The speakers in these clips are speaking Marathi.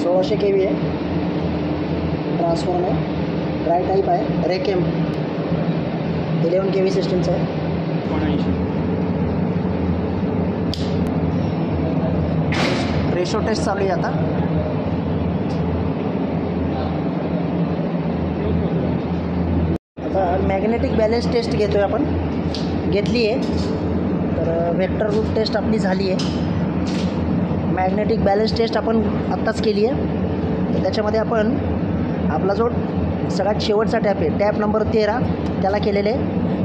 1600 kV आहे ट्रान्सफॉर्मर, ड्राय टाईप आहे, रेकेम 11 kV सिस्टमचं आहे. रेशो टेस्ट चालू आहे आता. आता मॅग्नेटिक बॅलन्स टेस्ट घेतोय आपण, घेतली आहे. तर वेक्टर रूट टेस्ट आपली झाली आहे. मॅग्नेटिक बॅलन्स टेस्ट आपण आत्ताच केली आहे. तर त्याच्यामध्ये आपण आपला जो सगळ्यात शेवटचा टॅप आहे, टॅप नंबर 13 त्याला केलेले आहे.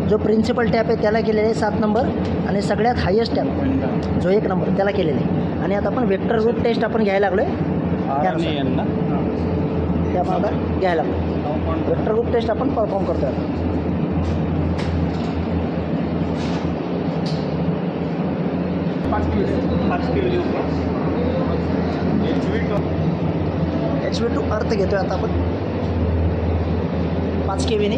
जो प्रिन्सिपल टॅप आहे त्याला केलेले आहे 7 नंबर, आणि सगळ्यात हायेस्ट टॅप जो 1 नंबर त्याला केलेले आहे. आणि आता आपण वेक्टर रूट टेस्ट आपण घ्यायला लागलो आहे, त्यामुळे आता घ्यायला लागलो. वेक्टर रूट टेस्ट आपण परफॉर्म करतो आता. HV2 अर्थ घेतोय आता आपण 5 kV ने.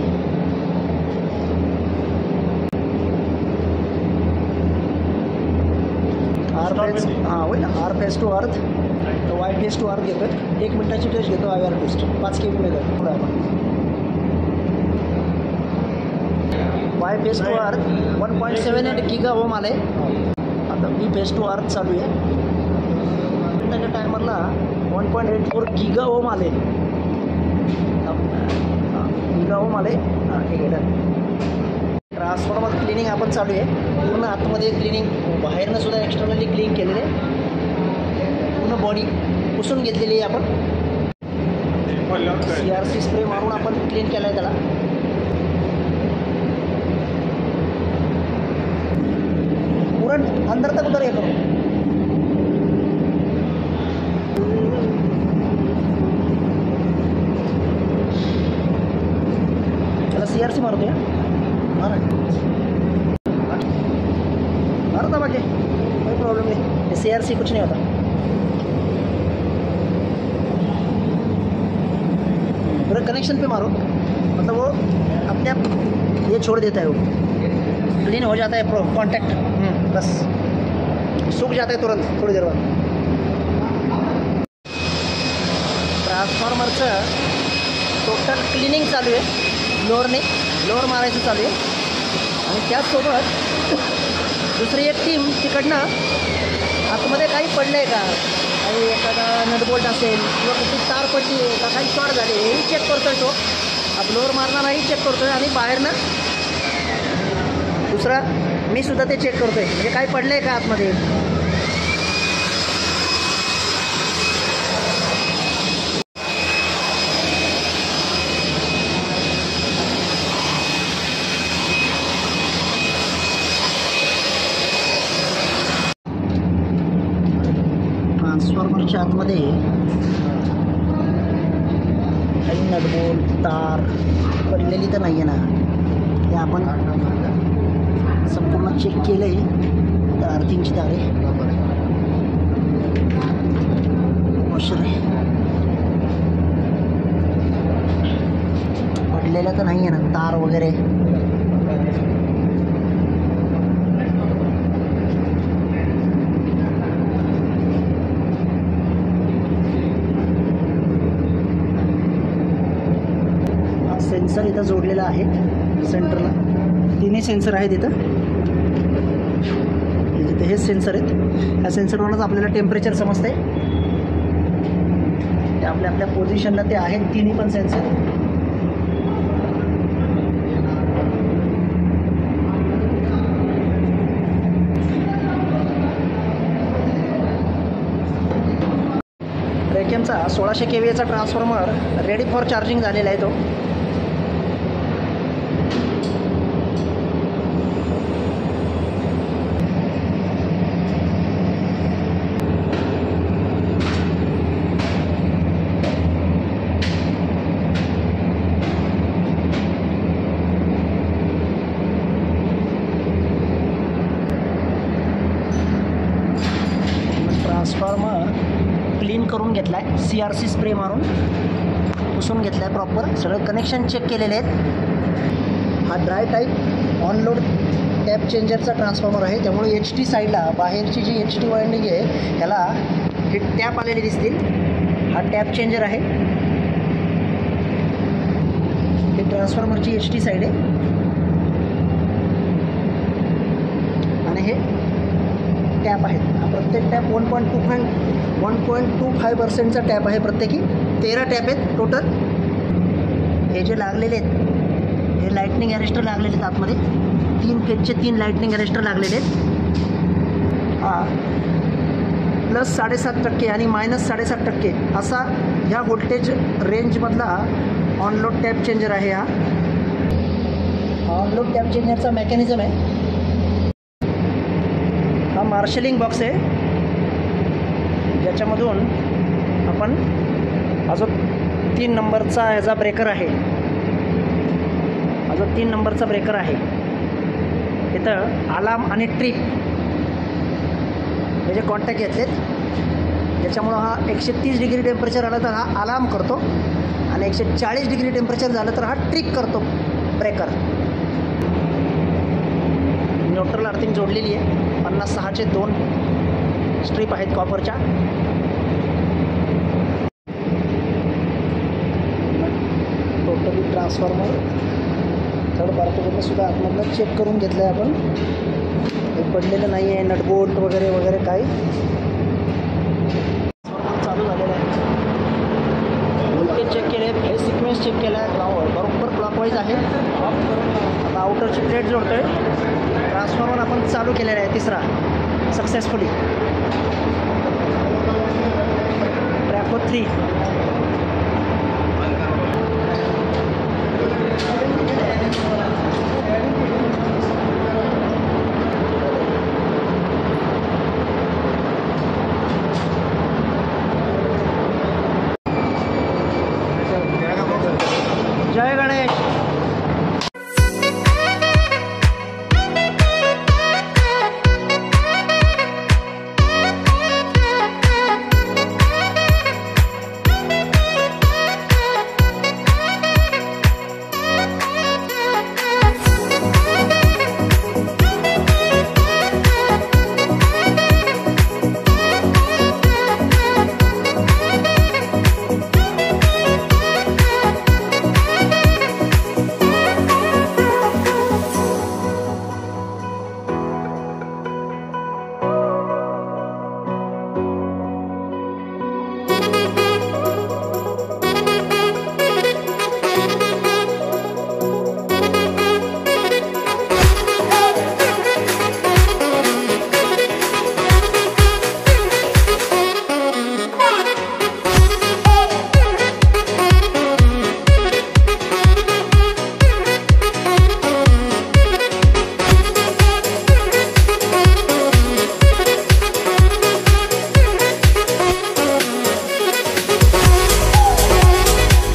होईल ना, आर फेस टू अर्थ, तर वाय फेस टू अर्थ घेतोय. 1 मिनिटाची टेस्ट घेतो. IR टेस्ट 5 kV मध्ये पुढे आपण Y face to earth 1.78 giga ओम आले. आता बी फेस टू अर्थ चालू आहे. त्याच्या टायमरला 1.84 गिगा ओम आले. गिगा ओम आले. ठीक आहे. ट्रान्सफॉर्मर क्लिनिंग आपण चालू आहे. पूर्ण आतमध्ये क्लिनिंग, बाहेरनं सुद्धा एक्सटर्नली क्लीन केलेले. पूर्ण बॉडी पुसून घेतलेली आहे आपण. CRC स्प्रे मारून आपण क्लीन केला आहे त्याला. पूर्ण अंदर तक उतर येतो. त्याला CRC मारतोय. मारता बाकी कोई प्रॉब्लम नहीं. CRC कुछ नहीं होता. पूरा कनेक्शन पे मारो, मतलब वो अपने आप ये छोड़ देता है, वो क्लीन हो जाता है. कॉन्टैक्ट बस सूख जाता है तुरंत थोड़ी देर बाद. ट्रान्सफॉर्मरचं टोटल क्लिनिंग चालू आहे. लोअर मारायचं चालू आहे. आणि त्याचसोबत दुसरी एक टीम तिकडनं आतमध्ये काही पडलं आहे का, काही एखादा नटबोल्ट असेल किंवा कुठली तार पडली आहे का, काही शॉर्ट झाले हेही चेक करतोय. तो लोअर मारणाराही चेक करतोय आणि बाहेरनं दुसरा मी सुद्धा ते चेक करतोय, म्हणजे काही पडलं आहे का आतमध्ये. ट्रान्सफॉर्मरच्या आतमध्ये काही नटबोल्ट तार पडलेली तर नाही आहे ना, ते आपण संपूर्ण चेक केलं आहे. तर अर्थिंगची तार आहे, वॉशर आहे, पडलेलं तर नाही आहे ना तार वगैरे. सेन्सर इथं जोडलेला आहे सेंटरला. 3 सेन्सर आहेत इथं. इथे हेच सेन्सर आहेत. ह्या सेन्सरवरूनच आपल्याला टेम्परेचर समजते. ते आपल्या आपल्या पोझिशनला ते आहेत 3 पण सेन्सर. रेकेमचा 1600 kVचा ट्रान्सफॉर्मर रेडी फॉर चार्जिंग झालेला आहे. तो ट्रान्सफॉर्मर क्लीन करून घेतला आहे. CRC स्प्रे मारून पुसून घेतला आहे प्रॉपर. सगळे कनेक्शन चेक केलेले आहेत. हा dry type on load tap चेंजरचा ट्रान्सफॉर्मर आहे. त्यामुळे HT साईडला बाहेरची जी HT वायंडिंग आहे ह्याला हे टॅप आलेले दिसतील. हा टॅप चेंजर आहे. ही ट्रान्सफॉर्मरची HT साईड आहे आणि हे टॅप आहेत. हा प्रत्येक टॅप 1.25% टॅप आहे. प्रत्येकी 13 टॅप आहेत टोटल. हे जे लागलेले आहेत हे लाईटनिंग अरेस्टर लागलेले आहेत आतमध्ये. 3 फेजचे 3 लाईटनिंग अरेस्टर लागलेले आहेत. हा +7.5% आणि -7.5% असा ह्या व्होल्टेज रेंजमधला ऑनलोड टॅप चेंजर आहे. हा ऑनलोड टॅप चेंजरचा मेकॅनिझम आहे. हा मार्शलिंग बॉक्स आहे ज्याच्यामधून आपण हा जो 3 नंबरचा ह्याचा ब्रेकर आहे, हा जो 3 नंबरचा ब्रेकर आहे इथं अलार्म आणि ट्रिप हे जे कॉन्टॅक्ट घेतलेत त्याच्यामुळं हा 130 डिग्री टेम्परेचर आलं तर हा अलार्म करतो आणि 140 डिग्री टेम्परेचर झालं तर हा ट्रिप करतो ब्रेकर. न्यूट्रल अर्थिंग जोडलेली आहे. 56चे 2 स्ट्रीप आहेत कॉपरच्या. टोटली ट्रान्सफॉर्मर थर्ड पार्टीकडनं सुद्धा आतमधनं चेक करून घेतलं आहे आपण. हे पडलेलं नाही आहे नटबोल्ट वगैरे वगैरे काही. चालू झालेलं आहे. व्होल्टेज चेक केले, फेज सिक्वेन्स चेक केला आहे. बरोबर क्लॉकवाईज आहे. आता आउटरची प्लेट जोडतो आहे. ट्रान्सफॉर्मर आपण चालू केलेला आहे 3रा सक्सेसफुली. ट्रॅको 3